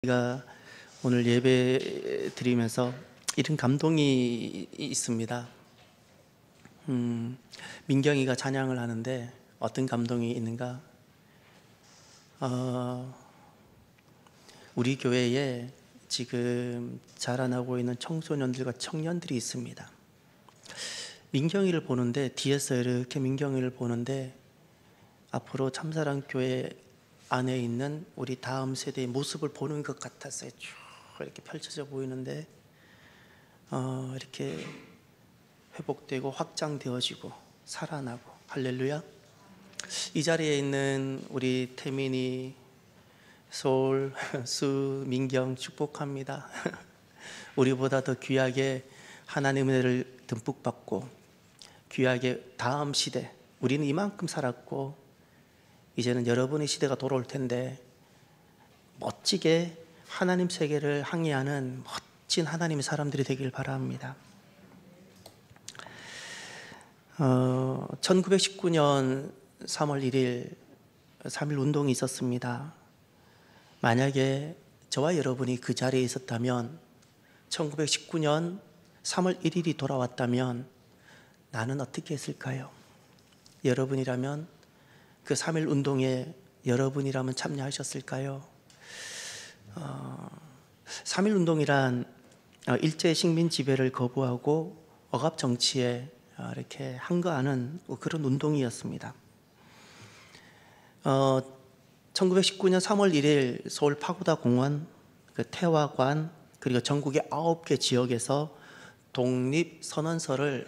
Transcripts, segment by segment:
우리가 오늘 예배 드리면서 이런 감동이 있습니다. 민경이가 찬양을 하는데 어떤 감동이 있는가? 우리 교회에 지금 자라나고 있는 청소년들과 청년들이 있습니다. 민경이를 보는데, 뒤에서 이렇게 민경이를 보는데 앞으로 참사랑교회 안에 있는 우리 다음 세대의 모습을 보는 것 같았어요. 쭉 이렇게 펼쳐져 보이는데 이렇게 회복되고 확장되어지고 살아나고, 할렐루야. 이 자리에 있는 우리 태민이, 소울, 수, 민경 축복합니다. 우리보다 더 귀하게 하나님의 은혜를 듬뿍 받고 귀하게 다음 시대, 우리는 이만큼 살았고 이제는 여러분의 시대가 돌아올 텐데 멋지게 하나님 세계를 항해하는 멋진 하나님의 사람들이 되길 바랍니다. 1919년 3월 1일 3.1 운동이 있었습니다. 만약에 저와 여러분이 그 자리에 있었다면, 1919년 3월 1일이 돌아왔다면 나는 어떻게 했을까요? 여러분이라면 그 3.1 운동에 여러분이라면 참여하셨을까요? 3.1 운동이란 일제 식민 지배를 거부하고 억압 정치에 이렇게 항거하는 그런 운동이었습니다. 1919년 3월 1일 서울 파고다 공원, 그 태화관, 그리고 전국의 9개 지역에서 독립선언서를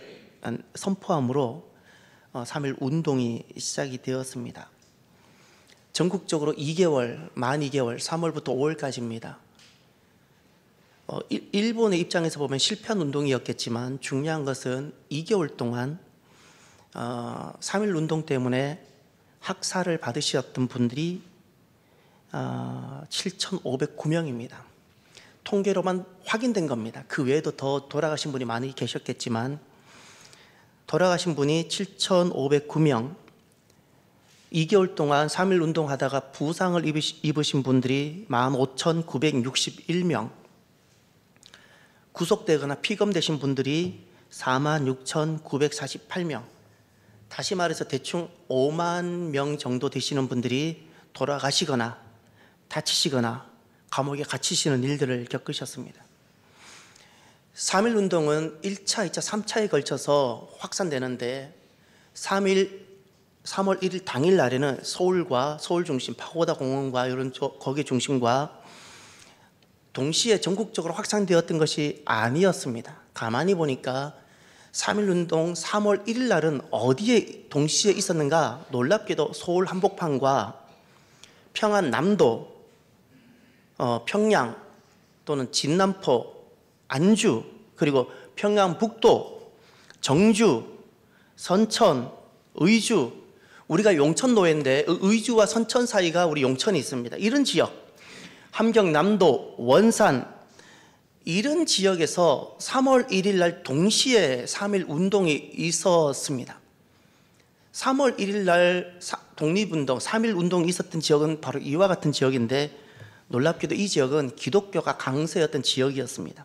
선포함으로 3.1 운동이 시작이 되었습니다. 전국적으로 2개월, 만 2개월, 3월부터 5월까지입니다. 일본의 입장에서 보면 실패한 운동이었겠지만 중요한 것은 2개월 동안 3.1 운동 때문에 학살을 받으셨던 분들이 7,509명입니다. 통계로만 확인된 겁니다. 그 외에도 더 돌아가신 분이 많이 계셨겠지만 돌아가신 분이 7,509명, 2개월 동안 3.1 운동하다가 부상을 입으신 분들이 15,961명, 구속되거나 피검되신 분들이 46,948명, 다시 말해서 대충 5만 명 정도 되시는 분들이 돌아가시거나 다치시거나 감옥에 갇히시는 일들을 겪으셨습니다. 3.1 운동은 1차, 2차, 3차에 걸쳐서 확산되는데 3월 1일 당일 날에는 서울과 서울 중심, 파고다 공원과 이런 거기 중심과 동시에 전국적으로 확산되었던 것이 아니었습니다. 가만히 보니까 3.1 운동 3월 1일 날은 어디에 동시에 있었는가? 놀랍게도 서울 한복판과 평안 남도, 평양 또는 진남포, 안주, 그리고 평양 북도, 정주, 선천, 의주, 우리가 용천노예인데 의주와 선천 사이가 우리 용천이 있습니다. 이런 지역, 함경남도, 원산, 이런 지역에서 3월 1일 날 동시에 3.1 운동이 있었습니다. 3월 1일 날 독립운동, 3.1 운동이 있었던 지역은 바로 이와 같은 지역인데 놀랍게도 이 지역은 기독교가 강세였던 지역이었습니다.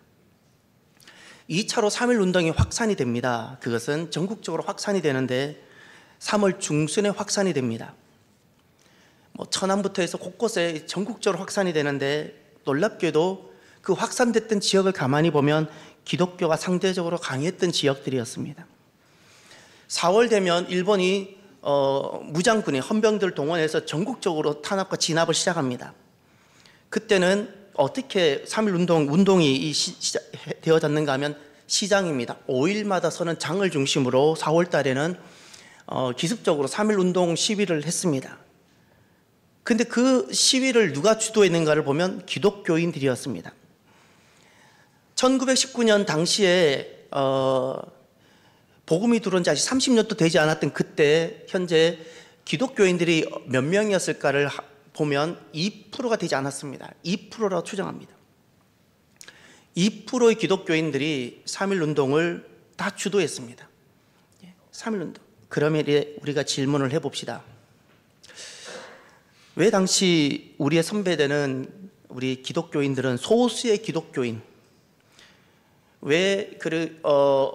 2차로 3.1 운동이 확산이 됩니다. 그것은 전국적으로 확산이 되는데 3월 중순에 확산이 됩니다. 천안부터 해서 곳곳에 전국적으로 확산이 되는데 놀랍게도 그 확산됐던 지역을 가만히 보면 기독교가 상대적으로 강했던 지역들이었습니다. 4월 되면 일본이 무장군이 헌병들 동원해서 전국적으로 탄압과 진압을 시작합니다. 그때는 어떻게 3.1 운동이 되어졌는가 하면 시장입니다. 5일마다 서는 장을 중심으로 4월 달에는 기습적으로 3.1 운동 시위를 했습니다. 근데 그 시위를 누가 주도했는가를 보면 기독교인들이었습니다. 1919년 당시에 복음이 들어온 지 아직 30년도 되지 않았던 그때 현재 기독교인들이 몇 명이었을까를 보면 2%가 되지 않았습니다. 2%라고 추정합니다. 2%의 기독교인들이 3.1 운동을 다 주도했습니다. 3.1 운동. 그러면 우리가 질문을 해봅시다. 왜 당시 우리의 선배들은 우리 기독교인들은 소수의 기독교인,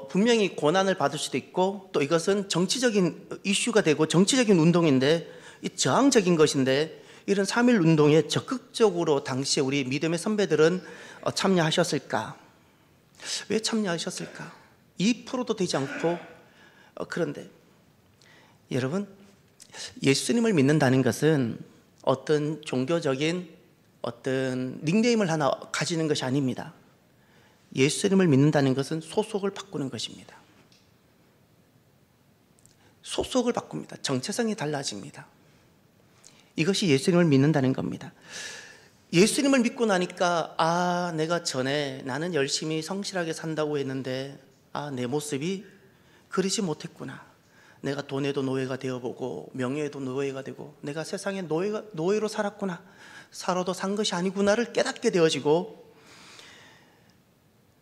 분명히 고난을 받을 수도 있고 또 이것은 정치적인 이슈가 되고 정치적인 운동인데 이 저항적인 것인데 이런 3.1 운동에 적극적으로 당시에 우리 믿음의 선배들은 참여하셨을까? 왜 참여하셨을까? 2%도 되지 않고 그런데 여러분, 예수님을 믿는다는 것은 어떤 종교적인 어떤 닉네임을 하나 가지는 것이 아닙니다. 예수님을 믿는다는 것은 소속을 바꾸는 것입니다. 소속을 바꿉니다. 정체성이 달라집니다. 이것이 예수님을 믿는다는 겁니다. 예수님을 믿고 나니까 내가 전에 나는 열심히 성실하게 산다고 했는데 내 모습이 그러지 못했구나. 내가 돈에도 노예가 되어보고 명예에도 노예가 되고 내가 세상에 노예로 살았구나. 살아도 산 것이 아니구나를 깨닫게 되어지고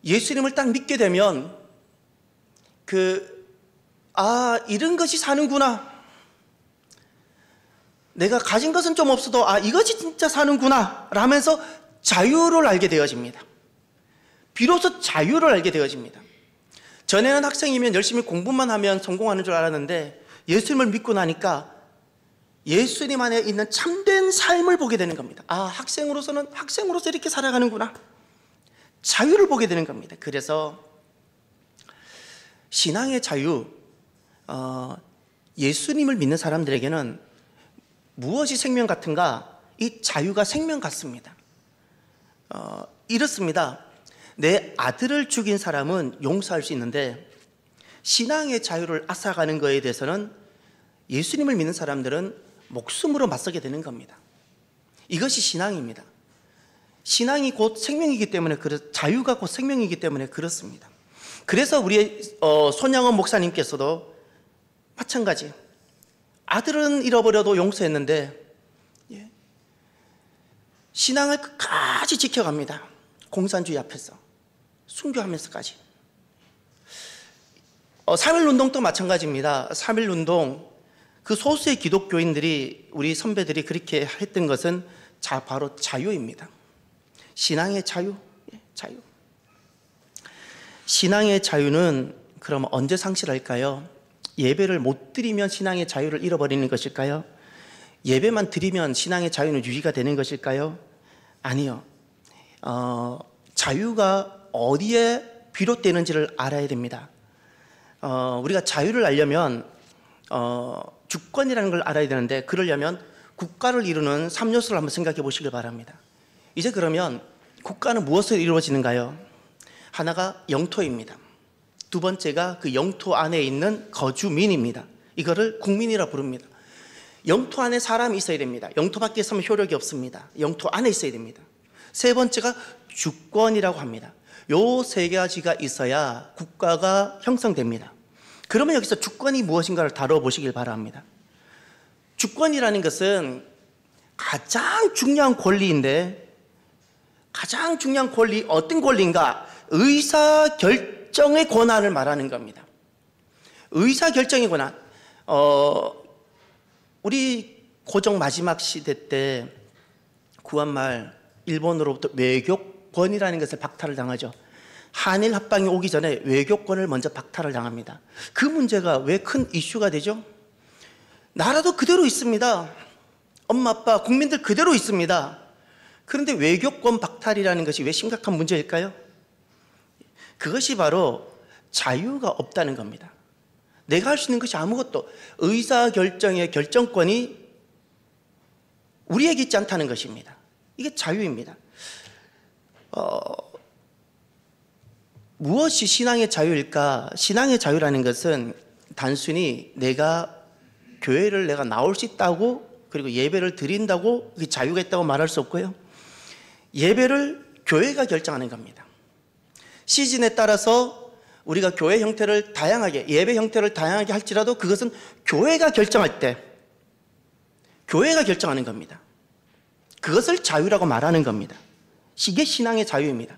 예수님을 딱 믿게 되면 이런 것이 사는구나. 내가 가진 것은 좀 없어도 이것이 진짜 사는구나 라면서 자유를 알게 되어집니다. 비로소 자유를 알게 되어집니다. 전에는 학생이면 열심히 공부만 하면 성공하는 줄 알았는데 예수님을 믿고 나니까 예수님 안에 있는 참된 삶을 보게 되는 겁니다. 학생으로서는 학생으로서 이렇게 살아가는구나. 자유를 보게 되는 겁니다. 그래서 신앙의 자유, 예수님을 믿는 사람들에게는 무엇이 생명 같은가? 이 자유가 생명 같습니다. 이렇습니다. 내 아들을 죽인 사람은 용서할 수 있는데 신앙의 자유를 앗아가는 것에 대해서는 예수님을 믿는 사람들은 목숨으로 맞서게 되는 겁니다. 이것이 신앙입니다. 신앙이 곧 생명이기 때문에 자유가 곧 생명이기 때문에 그렇습니다. 그래서 우리 손양원 목사님께서도 마찬가지 아들은 잃어버려도 용서했는데 신앙을 끝까지 지켜갑니다. 공산주의 앞에서 순교하면서까지. 3.1운동도 마찬가지입니다. 3.1운동 그 소수의 기독교인들이 우리 선배들이 그렇게 했던 것은 바로 자유입니다. 신앙의 자유, 자유. 신앙의 자유는 그럼 언제 상실할까요? 예배를 못 드리면 신앙의 자유를 잃어버리는 것일까요? 예배만 드리면 신앙의 자유는 유지가 되는 것일까요? 아니요. 자유가 어디에 비롯되는지를 알아야 됩니다. 우리가 자유를 알려면 주권이라는 걸 알아야 되는데 그러려면 국가를 이루는 3요소를 한번 생각해 보시길 바랍니다. 이제 그러면 국가는 무엇을 이루어지는가요? 하나가 영토입니다. 두 번째가 그 영토 안에 있는 거주민입니다. 이거를 국민이라 부릅니다. 영토 안에 사람이 있어야 됩니다. 영토 밖에 있으면 효력이 없습니다. 영토 안에 있어야 됩니다. 세 번째가 주권이라고 합니다. 요 세 가지가 있어야 국가가 형성됩니다. 그러면 여기서 주권이 무엇인가를 다뤄보시길 바랍니다. 주권이라는 것은 가장 중요한 권리인데 가장 중요한 권리, 어떤 권리인가? 의사결정의 권한을 말하는 겁니다. 의사결정의 권한. 우리 고종 마지막 시대 때 구한말 일본으로부터 외교권이라는 것을 박탈을 당하죠. 한일 합방이 오기 전에 외교권을 먼저 박탈을 당합니다. 그 문제가 왜 큰 이슈가 되죠? 나라도 그대로 있습니다. 엄마, 아빠, 국민들 그대로 있습니다. 그런데 외교권 박탈이라는 것이 왜 심각한 문제일까요? 그것이 바로 자유가 없다는 겁니다. 내가 할 수 있는 것이 아무것도, 의사결정의 결정권이 우리에게 있지 않다는 것입니다. 이게 자유입니다. 무엇이 신앙의 자유일까? 신앙의 자유라는 것은 단순히 내가 교회를 내가 나올 수 있다고 그리고 예배를 드린다고 자유가 있다고 말할 수 없고요. 예배를 교회가 결정하는 겁니다. 시즌에 따라서 우리가 교회 형태를 다양하게, 예배 형태를 다양하게 할지라도 그것은 교회가 결정할 때 교회가 결정하는 겁니다. 그것을 자유라고 말하는 겁니다. 이게 신앙의 자유입니다.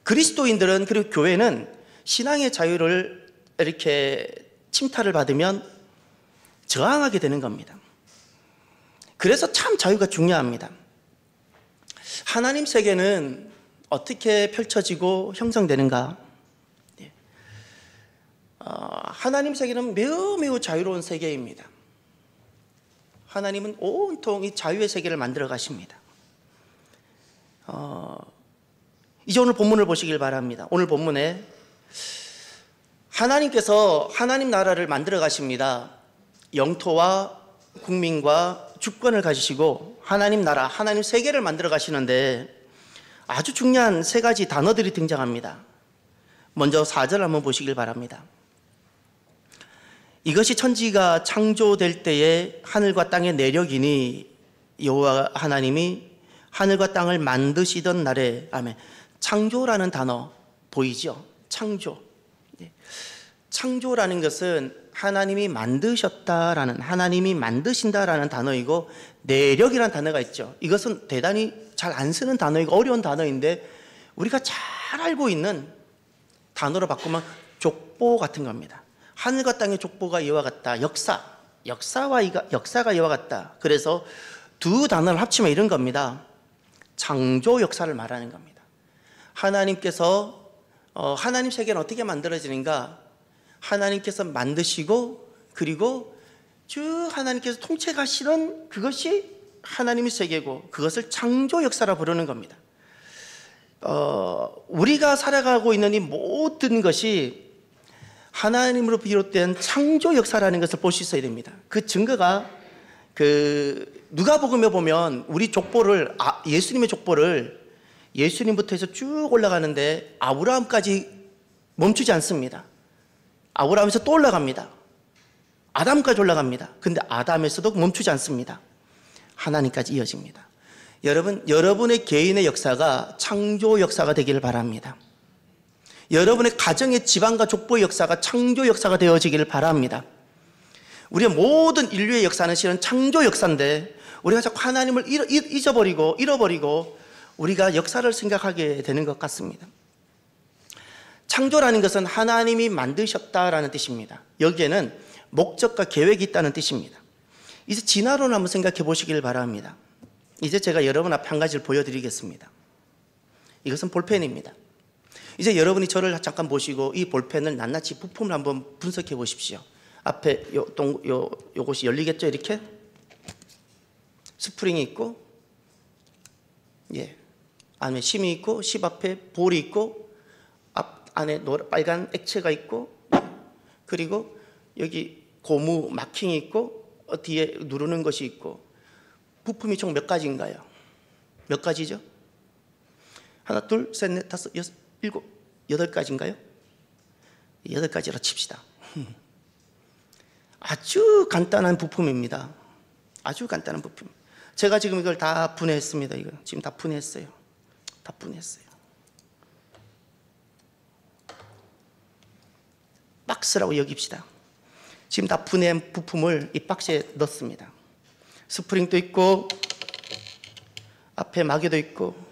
그리스도인들은 그리고 교회는 신앙의 자유를 이렇게 침탈을 받으면 저항하게 되는 겁니다. 그래서 참 자유가 중요합니다. 하나님 세계는 어떻게 펼쳐지고 형성되는가? 하나님 세계는 매우 자유로운 세계입니다. 하나님은 온통 이 자유의 세계를 만들어 가십니다. 이제 오늘 본문을 보시길 바랍니다. 오늘 본문에 하나님께서 하나님 나라를 만들어 가십니다. 영토와 국민과 주권을 가지시고 하나님 나라, 하나님 세계를 만들어 가시는데 아주 중요한 세 가지 단어들이 등장합니다. 먼저 4절 한번 보시길 바랍니다. 이것이 천지가 창조될 때에 하늘과 땅의 내력이니 여호와 하나님이 하늘과 땅을 만드시던 날에, 아멘. 창조라는 단어 보이죠? 창조. 창조라는 것은 하나님이 만드셨다라는, 하나님이 만드신다라는 단어이고, 내력이라는 단어가 있죠. 이것은 대단히 잘 안 쓰는 단어이고 어려운 단어인데 우리가 잘 알고 있는 단어로 바꾸면 족보 같은 겁니다. 하늘과 땅의 족보가 이와 같다. 역사가 이와 같다. 그래서 두 단어를 합치면 이런 겁니다. 창조 역사를 말하는 겁니다. 하나님께서 하나님 세계는 어떻게 만들어지는가? 하나님께서 만드시고 그리고 쭉 하나님께서 통치하시는 그것이 하나님의 세계고 그것을 창조 역사라 부르는 겁니다. 우리가 살아가고 있는 이 모든 것이 하나님으로 비롯된 창조 역사라는 것을 볼 수 있어야 됩니다. 그 증거가 누가복음에 보면 우리 족보를 예수님의 족보를 예수님부터 해서 쭉 올라가는데 아브라함까지 멈추지 않습니다. 아브라함에서 또 올라갑니다. 아담까지 올라갑니다. 근데 아담에서도 멈추지 않습니다. 하나님까지 이어집니다. 여러분의 개인의 역사가 창조 역사가 되기를 바랍니다. 여러분의 가정의 집안과 족보의 역사가 창조 역사가 되어지기를 바랍니다. 우리의 모든 인류의 역사는 실은 창조 역사인데 우리가 자꾸 하나님을 잃어버리고 우리가 역사를 생각하게 되는 것 같습니다. 창조라는 것은 하나님이 만드셨다라는 뜻입니다. 여기에는 목적과 계획이 있다는 뜻입니다. 이제 진화론을 한번 생각해 보시길 바랍니다. 이제 제가 여러분 앞에 한 가지를 보여드리겠습니다. 이것은 볼펜입니다. 이제 여러분이 저를 잠깐 보시고 이 볼펜을 낱낱이 부품을 한번 분석해 보십시오. 앞에 요것이 열리겠죠? 이렇게 스프링이 있고, 안에 심이 있고, 심 앞에 볼이 있고, 안에 빨간 액체가 있고, 그리고 여기 고무 마킹이 있고, 뒤에 누르는 것이 있고, 부품이 총 몇 가지인가요? 몇 가지죠? 하나, 둘, 셋, 넷, 다섯, 여섯, 일곱, 8가지인가요? 8가지로 칩시다. 아주 간단한 부품입니다. 아주 간단한 부품. 제가 지금 이걸 다 분해했습니다. 이거 지금 다 분해했어요. 다 분해했어요. 박스라고 여깁시다. 지금 다 분해한 부품을 이 박스에 넣습니다. 스프링도 있고 앞에 마개도 있고,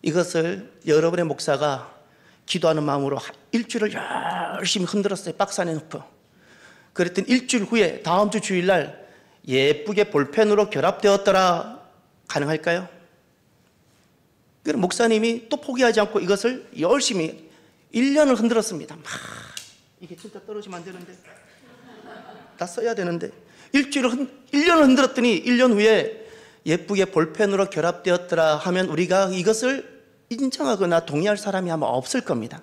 이것을 여러분의 목사가 기도하는 마음으로 일주일을 열심히 흔들었어요. 박스 안에 넣고. 그랬더니 일주일 후에 다음 주 주일날 예쁘게 볼펜으로 결합되었더라. 가능할까요? 그럼 목사님이 또 포기하지 않고 이것을 열심히 1년을 흔들었습니다. 이게 진짜 떨어지면 안 되는데, 다 써야 되는데 1년을 흔들었더니 1년 후에 예쁘게 볼펜으로 결합되었더라 하면 우리가 이것을 인정하거나 동의할 사람이 아마 없을 겁니다.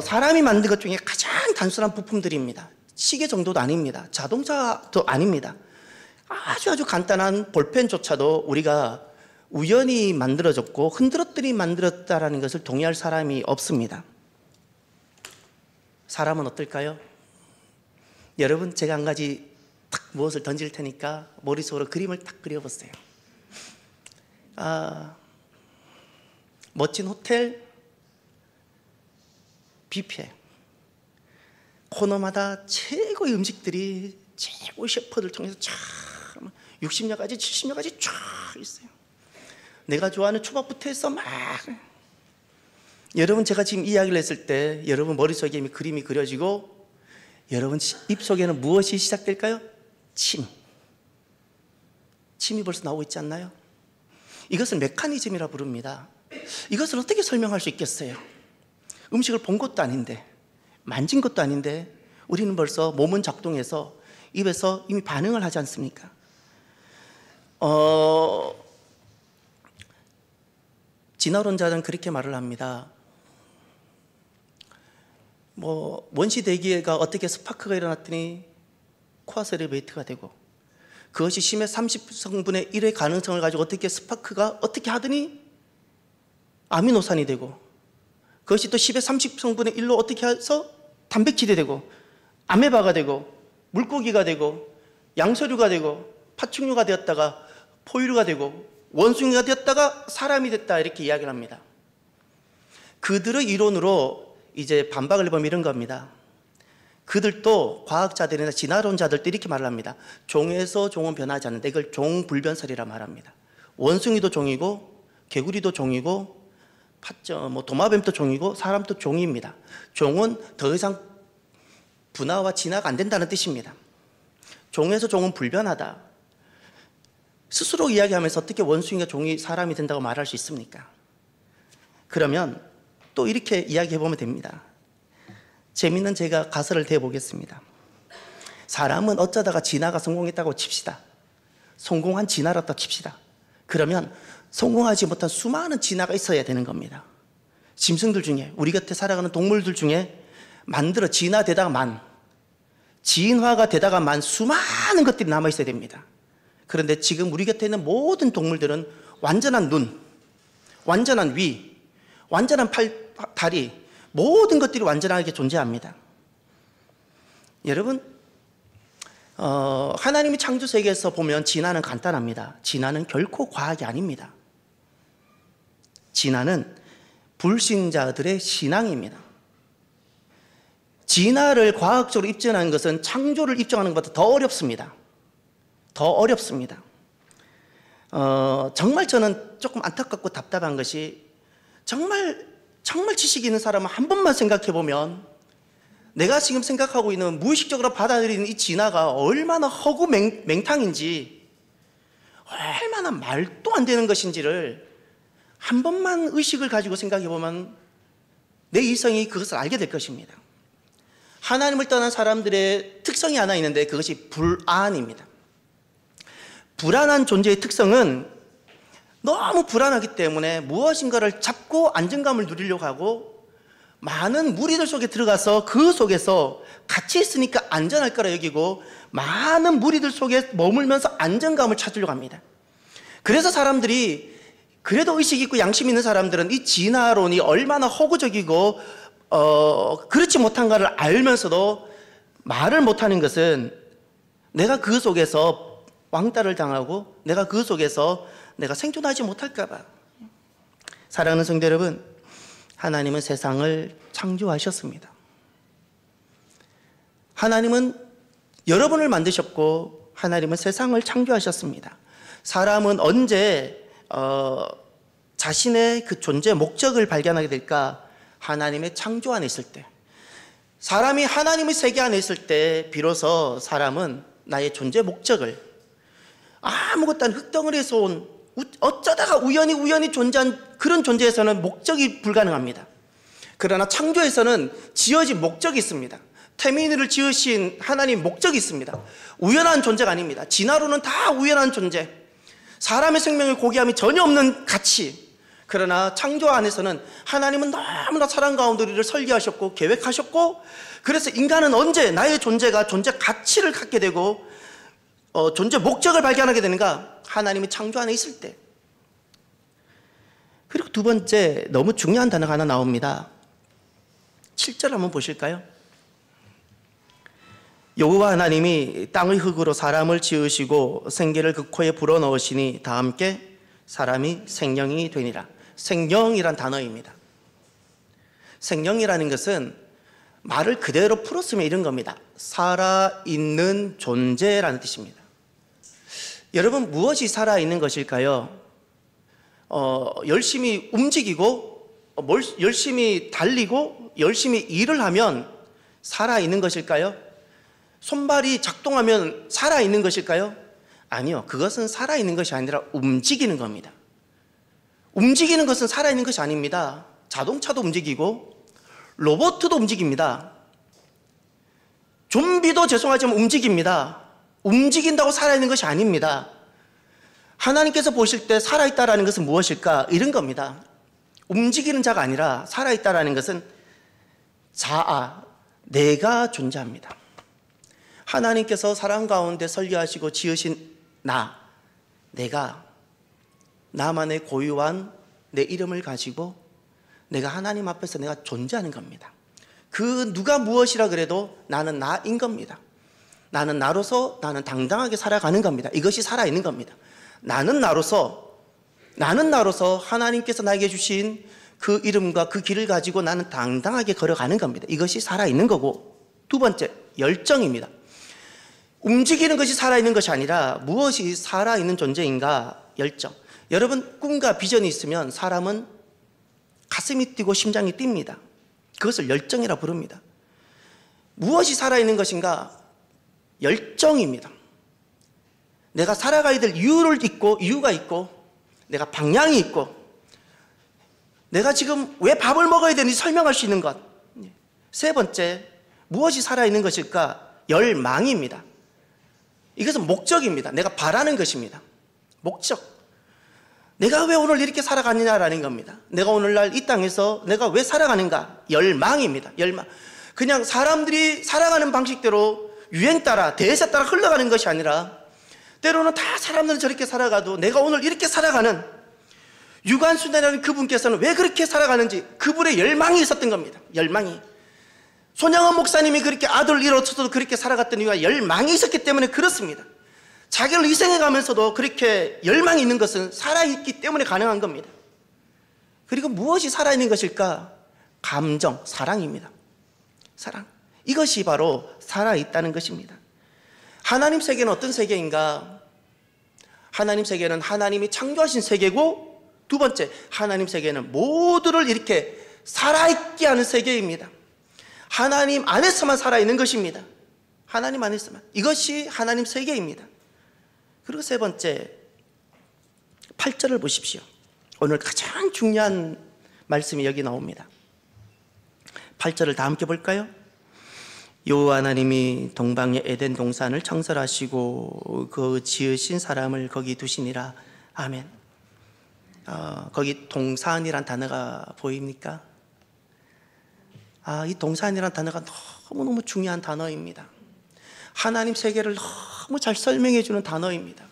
사람이 만든 것 중에 가장 단순한 부품들입니다. 시계 정도도 아닙니다. 자동차도 아닙니다. 아주 간단한 볼펜조차도 우리가 우연히 만들어졌고 흔들었더니 만들었다라는 것을 동의할 사람이 없습니다. 사람은 어떨까요? 여러분, 제가 한 가지 딱 무엇을 던질 테니까 머릿속으로 그림을 딱 그려보세요. 멋진 호텔 뷔페, 코너마다 최고의 음식들이 최고의 셰프들 통해서 쫙 60여 가지 70여 가지 쫙 있어요. 내가 좋아하는 초밥부터 해서 막, 여러분, 제가 지금 이야기를 했을 때 여러분 머릿속에 이미 그림이 그려지고 여러분 입속에는 무엇이 시작될까요? 침. 침이 벌써 나오고 있지 않나요? 이것을 메커니즘이라 부릅니다. 이것을 어떻게 설명할 수 있겠어요? 음식을 본 것도 아닌데, 만진 것도 아닌데 우리는 벌써 몸은 작동해서 입에서 이미 반응을 하지 않습니까? 진화론자는 그렇게 말을 합니다. 원시 대기가 어떻게 스파크가 일어났더니 코아셀레이트가 되고, 그것이 심해 30성분의 1의 가능성을 가지고 어떻게 스파크가 어떻게 하더니 아미노산이 되고, 그것이 또 10의 30성분의 1로 어떻게 해서 단백질이 되고, 아메바가 되고, 물고기가 되고, 양서류가 되고, 파충류가 되었다가 포유류가 되고, 원숭이가 되었다가 사람이 됐다, 이렇게 이야기를 합니다. 그들의 이론으로 이제 반박을 해보면 이런 겁니다. 그들도, 과학자들이나 진화론자들도 이렇게 말을 합니다. 종에서 종은 변하지 않는다. 이걸 종불변설이라 말합니다. 원숭이도 종이고, 개구리도 종이고, 도마뱀도 종이고, 사람도 종입니다. 종은 더 이상 분화와 진화가 안 된다는 뜻입니다. 종에서 종은 불변하다. 스스로 이야기하면서 어떻게 원숭이가 종이 사람이 된다고 말할 수 있습니까? 그러면 또 이렇게 이야기해보면 됩니다. 재미있는 제가 가설을 대보겠습니다. 사람은 어쩌다가 진화가 성공했다고 칩시다. 성공한 진화라고 칩시다. 그러면 성공하지 못한 수많은 진화가 있어야 되는 겁니다. 짐승들 중에, 우리 곁에 살아가는 동물들 중에 진화가 되다가 만 수많은 것들이 남아있어야 됩니다. 그런데 지금 우리 곁에 있는 모든 동물들은 완전한 눈, 완전한 위, 완전한 팔, 다리, 모든 것들이 완전하게 존재합니다. 여러분, 하나님이 창조 세계에서 보면 진화는 간단합니다. 진화는 결코 과학이 아닙니다. 진화는 불신자들의 신앙입니다. 진화를 과학적으로 입증하는 것은 창조를 입증하는 것보다 더 어렵습니다. 더 어렵습니다. 정말 저는 조금 안타깝고 답답한 것이, 정말 지식이 있는 사람은 한 번만 생각해 보면 내가 지금 생각하고 있는 무의식적으로 받아들이는 이 진화가 얼마나 허구 맹탕인지, 얼마나 말도 안 되는 것인지를 한 번만 의식을 가지고 생각해 보면 내 이성이 그것을 알게 될 것입니다. 하나님을 떠난 사람들의 특성이 하나 있는데 그것이 불안입니다. 불안한 존재의 특성은 너무 불안하기 때문에 무엇인가를 잡고 안정감을 누리려고 하고, 많은 무리들 속에 들어가서 그 속에서 같이 있으니까 안전할 거라 여기고, 많은 무리들 속에 머물면서 안정감을 찾으려고 합니다. 그래서 사람들이, 그래도 의식 있고 양심 있는 사람들은 이 진화론이 얼마나 허구적이고 그렇지 못한가를 알면서도 말을 못하는 것은, 내가 그 속에서 왕따를 당하고 내가 그 속에서 내가 생존하지 못할까 봐. 사랑하는 성도 여러분, 하나님은 세상을 창조하셨습니다. 하나님은 여러분을 만드셨고 하나님은 세상을 창조하셨습니다. 사람은 언제 자신의 그 존재 목적을 발견하게 될까? 하나님의 창조 안에 있을 때, 사람이 하나님의 세계 안에 있을 때 비로소 사람은 나의 존재 목적을, 아무것도 아닌 흙덩어리에서 온, 어쩌다가 우연히 존재한 그런 존재에서는 목적이 불가능합니다. 그러나 창조에서는 지어진 목적이 있습니다. 태민이를 지으신 하나님 목적이 있습니다. 우연한 존재가 아닙니다. 진화론은 다 우연한 존재, 사람의 생명을 고귀함이 전혀 없는 가치. 그러나 창조 안에서는 하나님은 너무나 사랑 가운데 우리를 설계하셨고 계획하셨고, 그래서 인간은 언제 나의 존재가 존재 가치를 갖게 되고 존재 목적을 발견하게 되는가? 하나님이 창조 안에 있을 때. 그리고 두 번째, 너무 중요한 단어가 하나 나옵니다. 7절 한번 보실까요? 여호와 하나님이 땅의 흙으로 사람을 지으시고 생기를 그 코에 불어넣으시니 다 함께 사람이 생명이 되니라. 생명이란 단어입니다. 생명이라는 것은 말을 그대로 풀었으면 이런 겁니다. 살아있는 존재라는 뜻입니다. 여러분, 무엇이 살아있는 것일까요? 열심히 움직이고 열심히 달리고 열심히 일을 하면 살아있는 것일까요? 손발이 작동하면 살아있는 것일까요? 아니요. 그것은 살아있는 것이 아니라 움직이는 겁니다. 움직이는 것은 살아있는 것이 아닙니다. 자동차도 움직이고 로봇도 움직입니다. 좀비도 죄송하지만 움직입니다. 움직인다고 살아있는 것이 아닙니다. 하나님께서 보실 때 살아있다라는 것은 무엇일까? 이런 겁니다. 움직이는 자가 아니라 살아있다라는 것은 자아, 내가 존재합니다. 하나님께서 사랑 가운데 설계하시고 지으신 내가 나만의 고유한 내 이름을 가지고 내가 하나님 앞에서 내가 존재하는 겁니다. 그 누가 무엇이라 그래도 나는 나인 겁니다. 나는 나로서 나는 당당하게 살아가는 겁니다. 이것이 살아있는 겁니다. 나는 나로서 하나님께서 나에게 주신 그 이름과 그 길을 가지고 나는 당당하게 걸어가는 겁니다. 이것이 살아있는 거고, 두 번째, 열정입니다. 움직이는 것이 살아있는 것이 아니라 무엇이 살아있는 존재인가? 열정. 여러분, 꿈과 비전이 있으면 사람은 가슴이 뛰고 심장이 뜁니다. 그것을 열정이라 부릅니다. 무엇이 살아있는 것인가? 열정입니다. 내가 살아가야 될 이유가 있고, 내가 방향이 있고, 내가 지금 왜 밥을 먹어야 되는지 설명할 수 있는 것. 세 번째, 무엇이 살아있는 것일까? 열망입니다. 이것은 목적입니다. 내가 바라는 것입니다. 목적. 내가 왜 오늘 이렇게 살아가느냐라는 겁니다. 내가 오늘날 이 땅에서 내가 왜 살아가는가? 열망입니다. 열망. 그냥 사람들이 살아가는 방식대로 유행 따라, 대세 따라 흘러가는 것이 아니라 때로는 다 사람들은 저렇게 살아가도 내가 오늘 이렇게 살아가는 유관순이라는 그분께서는 왜 그렇게 살아가는지 그분의 열망이 있었던 겁니다. 열망이. 손양원 목사님이 그렇게 아들을 잃어서도 그렇게 살아갔던 이유가 열망이 있었기 때문에 그렇습니다. 자기를 희생해 가면서도 그렇게 열망이 있는 것은 살아있기 때문에 가능한 겁니다. 그리고 무엇이 살아있는 것일까? 감정, 사랑입니다. 사랑. 이것이 바로 살아있다는 것입니다. 하나님 세계는 어떤 세계인가? 하나님 세계는 하나님이 창조하신 세계고, 두 번째, 하나님 세계는 모두를 이렇게 살아있게 하는 세계입니다. 하나님 안에서만 살아있는 것입니다. 하나님 안에서만. 이것이 하나님 세계입니다. 그리고 세 번째, 8절을 보십시오. 오늘 가장 중요한 말씀이 여기 나옵니다. 8절을 다 함께 볼까요? 여호와 하나님이 동방의 에덴 동산을 청설하시고 그 지으신 사람을 거기 두시니라. 아멘. 거기 동산이란 단어가 보입니까? 이 동산이란 단어가 너무너무 중요한 단어입니다. 하나님 세계를 너무 잘 설명해 주는 단어입니다.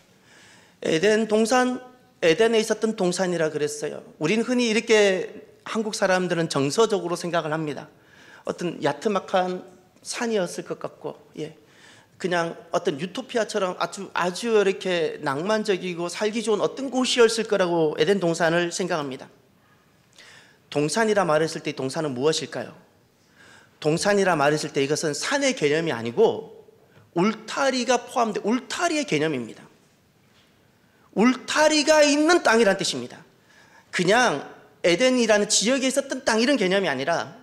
에덴 동산, 에덴에 있었던 동산이라 그랬어요. 우리는 흔히 이렇게 한국 사람들은 정서적으로 생각을 합니다. 어떤 야트막한 산이었을 것 같고, 그냥 어떤 유토피아처럼 아주 이렇게 낭만적이고 살기 좋은 어떤 곳이었을 거라고 에덴 동산을 생각합니다. 동산이라 말했을 때 동산은 무엇일까요? 동산이라 말했을 때 이것은 산의 개념이 아니고 울타리가 포함된 울타리의 개념입니다. 울타리가 있는 땅이라는 뜻입니다. 그냥 에덴이라는 지역에 있었던 땅 이런 개념이 아니라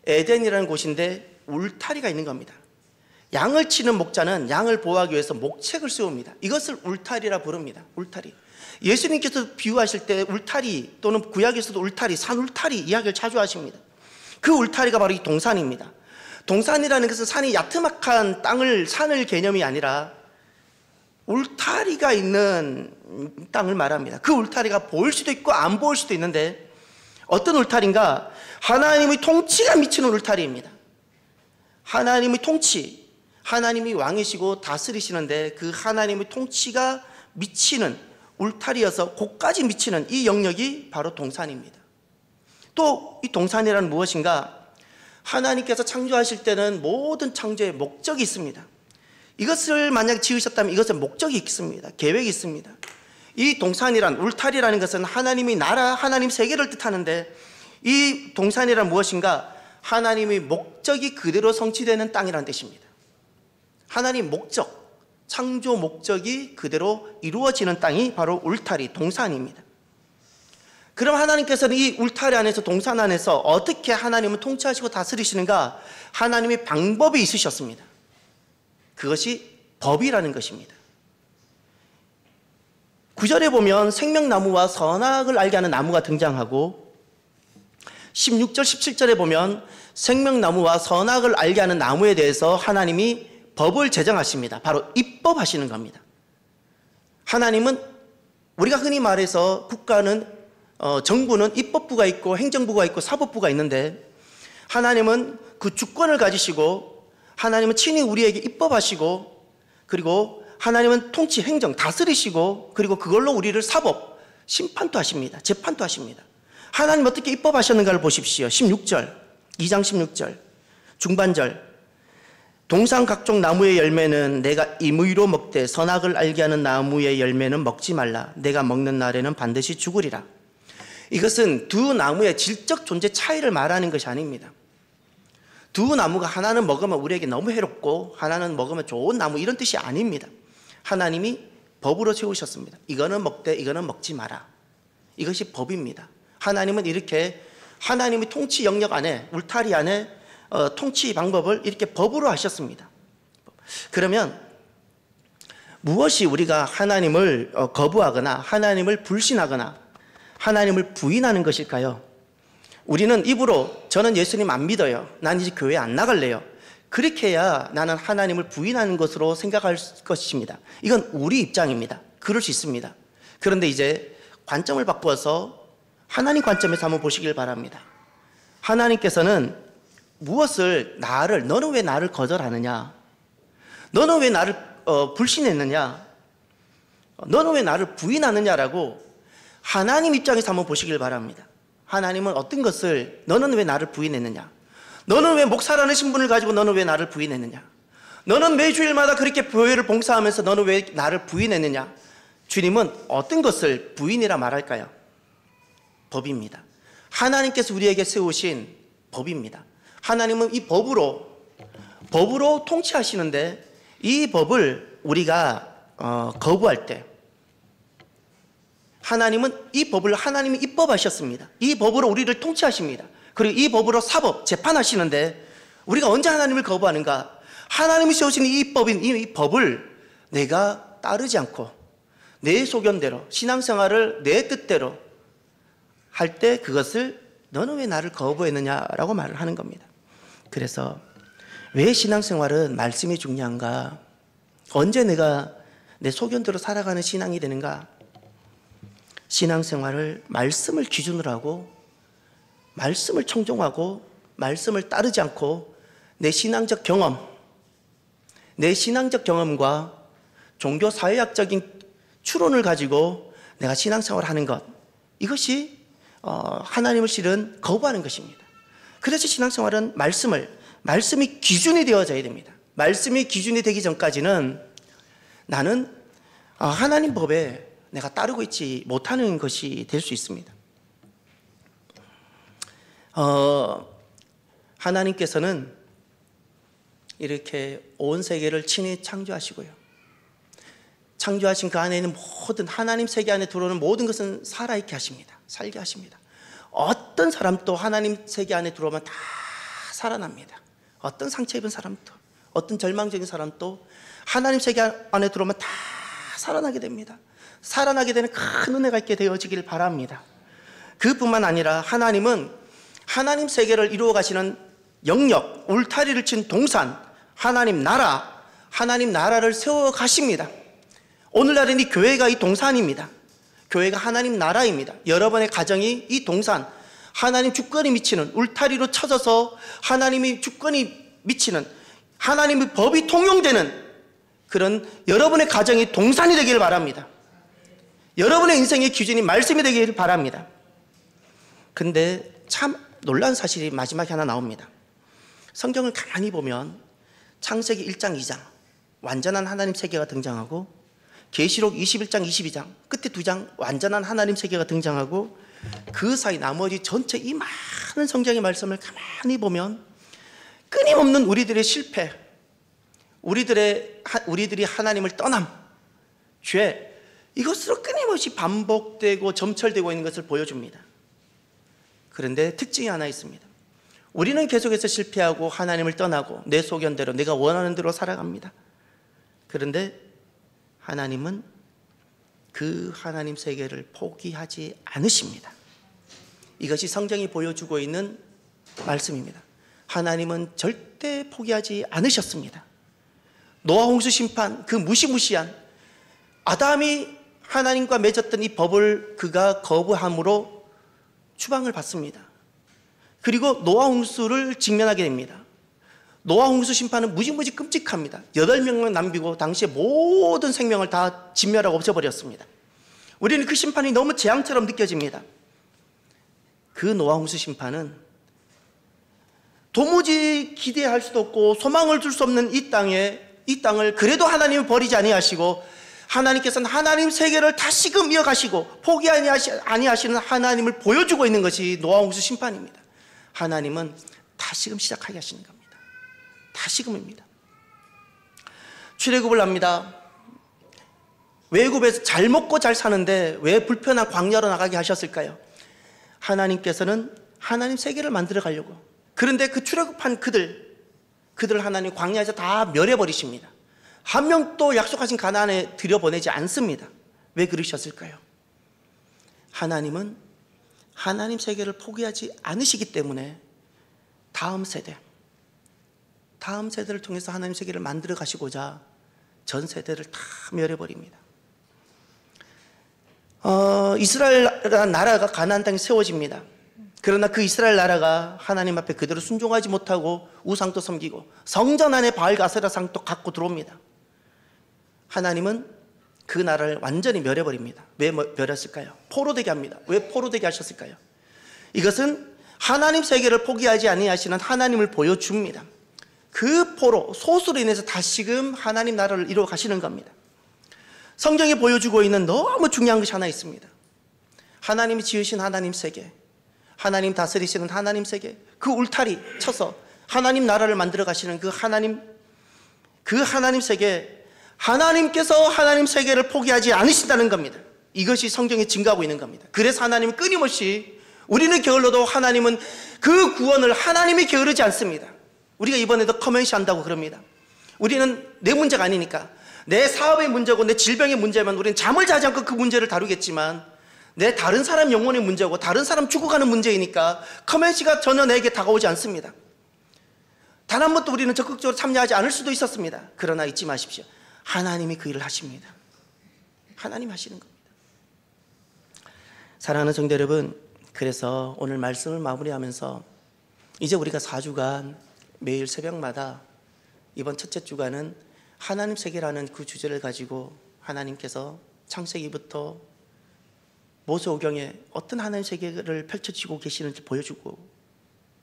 에덴이라는 곳인데 울타리가 있는 겁니다. 양을 치는 목자는 양을 보호하기 위해서 목책을 세웁니다. 이것을 울타리라 부릅니다. 울타리. 예수님께서 비유하실 때 울타리 또는 구약에서도 울타리, 산 울타리 이야기를 자주 하십니다. 그 울타리가 바로 이 동산입니다. 동산이라는 것은 산이 야트막한 산을 개념이 아니라 울타리가 있는 땅을 말합니다. 그 울타리가 보일 수도 있고 안 보일 수도 있는데 어떤 울타리인가? 하나님의 통치가 미치는 울타리입니다. 하나님의 통치, 하나님이 왕이시고 다스리시는데 그 하나님의 통치가 미치는 울타리여서 곳까지 미치는 이 영역이 바로 동산입니다. 또 이 동산이란 무엇인가? 하나님께서 창조하실 때는 모든 창조의 목적이 있습니다. 이것을 만약 지으셨다면 이것은 목적이 있습니다. 계획이 있습니다. 이 동산이란 울타리라는 것은 하나님의 나라, 하나님 세계를 뜻하는데 이 동산이란 무엇인가? 하나님의 목적이 그대로 성취되는 땅이라는 뜻입니다. 하나님 목적, 창조 목적이 그대로 이루어지는 땅이 바로 울타리, 동산입니다. 그럼 하나님께서는 이 울타리 안에서 동산 안에서 어떻게 하나님을 통치하시고 다스리시는가? 하나님의 방법이 있으셨습니다. 그것이 법이라는 것입니다. 9절에 보면 생명나무와 선악을 알게 하는 나무가 등장하고 16절, 17절에 보면 생명나무와 선악을 알게 하는 나무에 대해서 하나님이 법을 제정하십니다. 바로 입법하시는 겁니다. 하나님은 우리가 흔히 말해서 국가는 정부는 입법부가 있고 행정부가 있고 사법부가 있는데 하나님은 그 주권을 가지시고 하나님은 친히 우리에게 입법하시고 그리고 하나님은 통치, 행정, 다스리시고 그리고 그걸로 우리를 사법, 심판도 하십니다. 재판도 하십니다. 하나님 어떻게 입법하셨는가를 보십시오. 16절, 2장 16절 중반절 동산 각종 나무의 열매는 내가 임의로 먹되 선악을 알게 하는 나무의 열매는 먹지 말라. 내가 먹는 날에는 반드시 죽으리라. 이것은 두 나무의 질적 존재 차이를 말하는 것이 아닙니다. 두 나무가 하나는 먹으면 우리에게 너무 해롭고 하나는 먹으면 좋은 나무 이런 뜻이 아닙니다. 하나님이 법으로 세우셨습니다. 이거는 먹되 이거는 먹지 마라. 이것이 법입니다. 하나님은 이렇게 하나님의 통치 영역 안에 울타리 안에 통치 방법을 이렇게 법으로 하셨습니다. 그러면 무엇이 우리가 하나님을 거부하거나 하나님을 불신하거나 하나님을 부인하는 것일까요? 우리는 입으로 저는 예수님 안 믿어요. 난 이제 교회 안 나갈래요. 그렇게 해야 나는 하나님을 부인하는 것으로 생각할 것입니다. 이건 우리 입장입니다. 그럴 수 있습니다. 그런데 이제 관점을 바꾸어서 하나님 관점에서 한번 보시길 바랍니다. 하나님께서는 무엇을 너는 왜 나를 거절하느냐? 너는 왜 나를 불신했느냐? 너는 왜 나를 부인하느냐라고 하나님 입장에서 한번 보시길 바랍니다. 하나님은 어떤 것을 너는 왜 나를 부인했느냐? 너는 왜 목사라는 신분을 가지고 너는 왜 나를 부인했느냐? 너는 매주일마다 그렇게 교회를 봉사하면서 너는 왜 나를 부인했느냐? 주님은 어떤 것을 부인이라 말할까요? 법입니다. 하나님께서 우리에게 세우신 법입니다. 하나님은 이 법으로 통치하시는데 이 법을 우리가 거부할 때 하나님은 이 법을 하나님이 입법하셨습니다. 이 법으로 우리를 통치하십니다. 그리고 이 법으로 사법, 재판하시는데 우리가 언제 하나님을 거부하는가? 하나님이 세우신 이 법인 이 법을 내가 따르지 않고 내 소견대로 신앙생활을 내 뜻대로 할 때 그것을 너는 왜 나를 거부했느냐라고 말을 하는 겁니다. 그래서 왜 신앙생활은 말씀이 중요한가? 언제 내가 내 소견대로 살아가는 신앙이 되는가? 신앙생활을 말씀을 기준으로 하고 말씀을 청종하고 말씀을 따르지 않고 내 신앙적 경험과 종교 사회학적인 추론을 가지고 내가 신앙생활을 하는 것, 이것이 하나님을 실은 거부하는 것입니다. 그래서 신앙생활은 말씀이 기준이 되어져야 됩니다. 말씀이 기준이 되기 전까지는 나는 하나님 법에 내가 따르고 있지 못하는 것이 될 수 있습니다. 하나님께서는 이렇게 온 세계를 친히 창조하시고요. 창조하신 그 안에 있는 모든 하나님 세계 안에 들어오는 모든 것은 살아있게 하십니다. 살게 하십니다. 어떤 사람도 하나님 세계 안에 들어오면 다 살아납니다. 어떤 상처 입은 사람도 어떤 절망적인 사람도 하나님 세계 안에 들어오면 다 살아나게 됩니다. 살아나게 되는 큰 은혜가 있게 되어지길 바랍니다. 그뿐만 아니라 하나님은 하나님 세계를 이루어 가시는 영역, 울타리를 친 동산, 하나님 나라를 세워 가십니다. 오늘날은 이 교회가 이 동산입니다. 교회가 하나님 나라입니다. 여러분의 가정이 이 동산, 하나님 주권이 미치는 울타리로 쳐져서 하나님이 주권이 미치는 하나님의 법이 통용되는 그런 여러분의 가정이 동산이 되기를 바랍니다. 여러분의 인생의 기준이 말씀이 되기를 바랍니다. 근데 참 놀라운 사실이 마지막에 하나 나옵니다. 성경을 가만히 보면 창세기 1장 2장 완전한 하나님 세계가 등장하고 계시록 21장 22장 끝에 2장 완전한 하나님 세계가 등장하고 그 사이 나머지 전체 이 많은 성경의 말씀을 가만히 보면 끊임없는 우리들의 실패, 우리들이 하나님을 떠남, 죄, 이것으로 끊임없이 반복되고 점철되고 있는 것을 보여줍니다. 그런데 특징이 하나 있습니다. 우리는 계속해서 실패하고 하나님을 떠나고 내 소견대로 내가 원하는 대로 살아갑니다. 그런데 하나님은 그 하나님 세계를 포기하지 않으십니다. 이것이 성경이 보여주고 있는 말씀입니다. 하나님은 절대 포기하지 않으셨습니다. 노아 홍수 심판, 그 무시무시한 아담이 하나님과 맺었던 이 법을 그가 거부함으로 추방을 받습니다. 그리고 노아 홍수를 직면하게 됩니다. 노아 홍수 심판은 무지무지 끔찍합니다. 8명만 남기고 당시에 모든 생명을 다 진멸하고 없애버렸습니다. 우리는 그 심판이 너무 재앙처럼 느껴집니다. 그 노아 홍수 심판은 도무지 기대할 수도 없고 소망을 줄 수 없는 이 땅을 그래도 하나님을 버리지 아니하시고, 하나님께서는 하나님 세계를 다시금 이어가시고 포기하지 아니하시는 하나님을 보여주고 있는 것이 노아 홍수 심판입니다. 하나님은 다시금 시작하게 하시는 겁니다. 다시금입니다. 출애굽을 합니다. 외굽에서 잘 먹고 잘 사는데 왜 불편한 광야로 나가게 하셨을까요? 하나님께서는 하나님 세계를 만들어 가려고. 그런데 그 출애굽한 그들 하나님 광야에서 다 멸해버리십니다. 한 명도 약속하신 가나안에 들여보내지 않습니다. 왜 그러셨을까요? 하나님은 하나님 세계를 포기하지 않으시기 때문에 다음 세대를 통해서 하나님 세계를 만들어 가시고자 전 세대를 다 멸해버립니다. 이스라엘이라는 나라가 가나안 땅에 세워집니다. 그러나 그 이스라엘 나라가 하나님 앞에 그대로 순종하지 못하고 우상도 섬기고 성전 안에 바알 아세라 상도 갖고 들어옵니다. 하나님은 그 나라를 완전히 멸해버립니다. 왜 멸했을까요? 포로되게 합니다. 왜 포로되게 하셨을까요? 이것은 하나님 세계를 포기하지 아니하시는 하나님을 보여줍니다. 그 포로, 소수로 인해서 다시금 하나님 나라를 이루어 가시는 겁니다. 성경이 보여주고 있는 너무 중요한 것이 하나 있습니다. 하나님이 지으신 하나님 세계, 하나님 다스리시는 하나님 세계, 그 울타리 쳐서 하나님 나라를 만들어 가시는 그 하나님 세계, 하나님께서 하나님 세계를 포기하지 않으신다는 겁니다. 이것이 성경에 증거하고 있는 겁니다. 그래서 하나님은 끊임없이, 우리는 게을러도 하나님은 그 구원을 하나님이 게으르지 않습니다. 우리가 이번에도 커맨시 한다고 그럽니다. 우리는 내 문제가 아니니까, 내 사업의 문제고 내 질병의 문제면 우리는 잠을 자지 않고 그 문제를 다루겠지만, 내 다른 사람 영혼의 문제고 다른 사람 죽어가는 문제이니까 커맨시가 전혀 내게 다가오지 않습니다. 단 한 번도 우리는 적극적으로 참여하지 않을 수도 있었습니다. 그러나 잊지 마십시오. 하나님이 그 일을 하십니다. 하나님 하시는 겁니다. 사랑하는 성도 여러분, 그래서 오늘 말씀을 마무리하면서 이제 우리가 4주간 매일 새벽마다 이번 첫째 주간은 하나님 세계라는 그 주제를 가지고 하나님께서 창세기부터 모세오경에 어떤 하나님 세계를 펼쳐지고 계시는지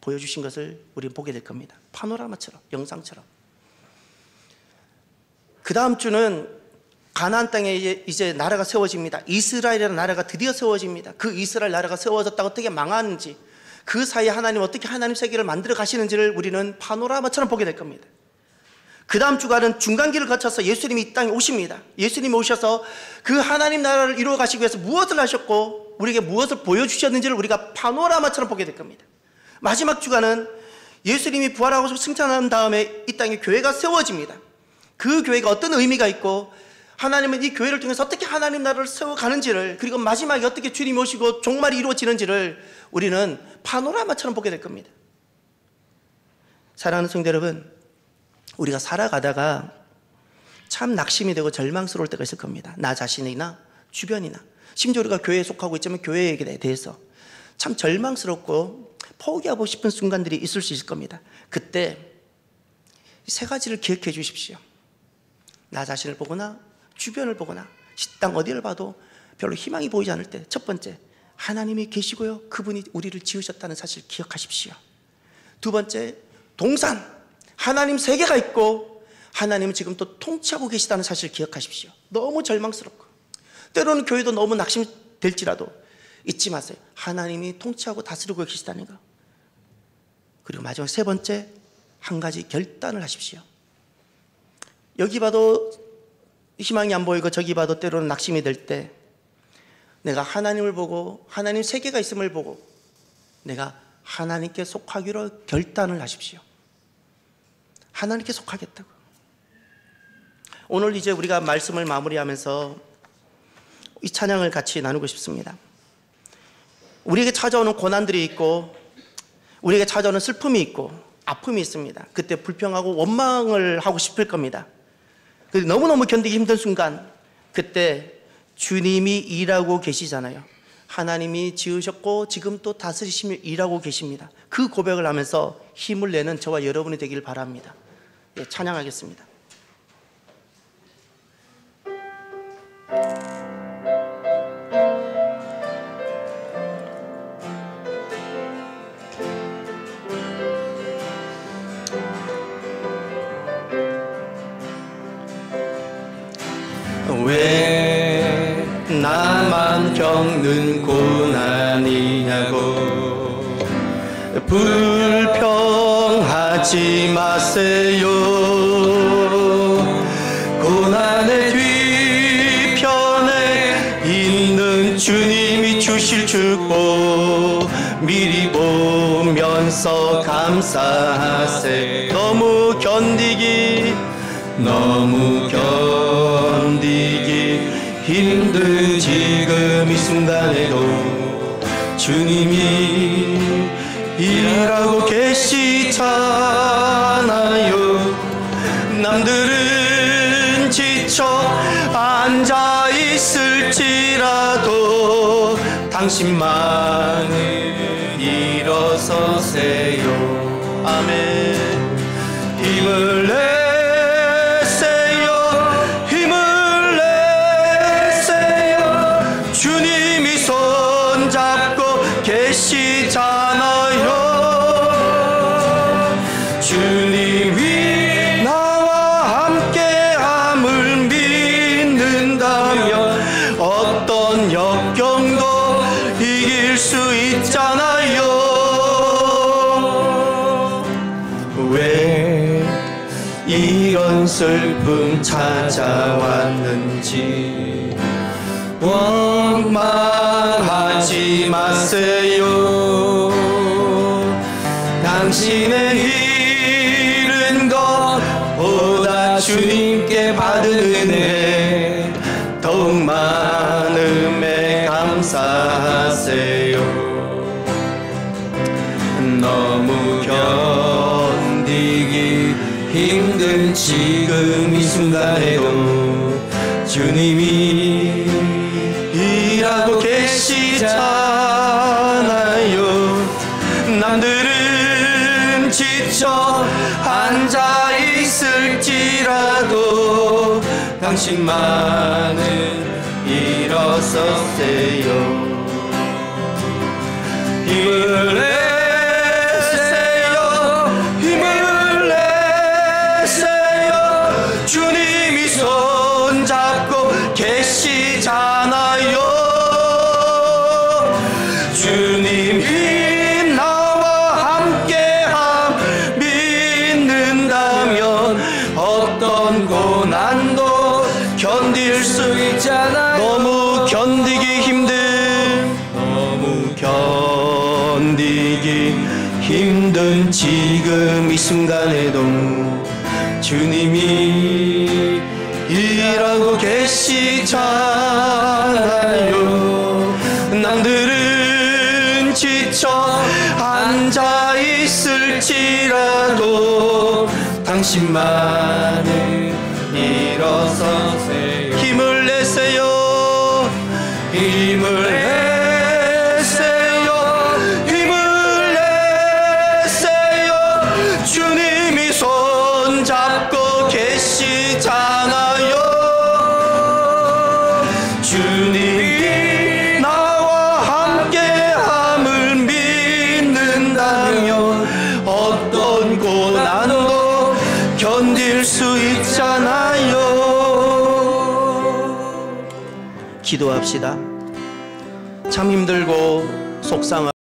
보여주신 것을 우리는 보게 될 겁니다. 파노라마처럼, 영상처럼. 그 다음 주는 가나안 땅에 이제 나라가 세워집니다. 이스라엘이라는 나라가 드디어 세워집니다. 그 이스라엘 나라가 세워졌다가 어떻게 망하는지, 그 사이에 하나님 어떻게 하나님 세계를 만들어 가시는지를 우리는 파노라마처럼 보게 될 겁니다. 그 다음 주간은 중간기를 거쳐서 예수님이 이 땅에 오십니다. 예수님이 오셔서 그 하나님 나라를 이루어 가시기 위해서 무엇을 하셨고 우리에게 무엇을 보여주셨는지를 우리가 파노라마처럼 보게 될 겁니다. 마지막 주간은 예수님이 부활하고 승천한 다음에 이 땅에 교회가 세워집니다. 그 교회가 어떤 의미가 있고 하나님은 이 교회를 통해서 어떻게 하나님 나라를 세워가는지를, 그리고 마지막에 어떻게 주님이 오시고 종말이 이루어지는지를 우리는 파노라마처럼 보게 될 겁니다. 사랑하는 성도 여러분, 우리가 살아가다가 참 낙심이 되고 절망스러울 때가 있을 겁니다. 나 자신이나 주변이나, 심지어 우리가 교회에 속하고 있지만 교회에 대해서 참 절망스럽고 포기하고 싶은 순간들이 있을 수 있을 겁니다. 그때 세 가지를 기억해 주십시오. 나 자신을 보거나 주변을 보거나 식당 어디를 봐도 별로 희망이 보이지 않을 때, 첫 번째, 하나님이 계시고요, 그분이 우리를 지으셨다는 사실 기억하십시오. 두 번째, 동산, 하나님 세계가 있고 하나님은 지금 또 통치하고 계시다는 사실을 기억하십시오. 너무 절망스럽고 때로는 교회도 너무 낙심될지라도 잊지 마세요. 하나님이 통치하고 다스리고 계시다는 거. 그리고 마지막 세 번째, 한 가지 결단을 하십시오. 여기 봐도 희망이 안 보이고 저기 봐도 때로는 낙심이 될 때, 내가 하나님을 보고 하나님 세계가 있음을 보고 내가 하나님께 속하기로 결단을 하십시오. 하나님께 속하겠다고. 오늘 이제 우리가 말씀을 마무리하면서 이 찬양을 같이 나누고 싶습니다. 우리에게 찾아오는 고난들이 있고 우리에게 찾아오는 슬픔이 있고 아픔이 있습니다. 그때 불평하고 원망을 하고 싶을 겁니다. 너무너무 견디기 힘든 순간, 그때 주님이 일하고 계시잖아요. 하나님이 지으셨고 지금 또 다스리시며 일하고 계십니다. 그 고백을 하면서 힘을 내는 저와 여러분이 되길 바랍니다. 예, 찬양하겠습니다. 왜 나만 겪는 고난이냐고 불평하지 마세요. 고난의 뒤편에 있는 주님이 주실 축복 미리 보면서 감사하세. 너무 견디기 힘든 지금 이 순간에도 주님이 일하고 계시잖아요. 남들은 지쳐 앉아 있을지라도 당신만은 일어서세요. 아멘. 힘을 주님이 손잡고 계시잖아요. 주님이 나와 함께함을 믿는다면 어떤 역경도 이길 수 있잖아요. 왜 이런 슬픔 찾아왔는지 원망하지 마세요. 당신의 잃은 것보다 주님께 받은 은혜 더욱 많음에 감사하세요. 너무 견디기 힘든 지금 이 순간에도 주님이 일하고 계시잖아요. 남들은 지쳐 앉아 있을지라도 당신만은 일어서세요. 힘을 내세요. 힘을 내세요. 주님이 손잡고 계시잖아요. 주님이 나와 함께함 믿는다면 어떤 고난도 견딜 수 있잖아요. 너무 견디기 힘든 지금 이 순간에도 주님이 일하고 계시잖아요. 남들은 지쳐 앉아 있을지라도 당신만은 일어서세요. 힘을 내세요. 힘을 내세요. 힘을 내세요. 주님이 손잡고 계시잖아요. 주님이 나와 함께함을 믿는다면 어떤 고난도 견딜 수 있잖아요. 기도합시다. 참 힘들고 속상하고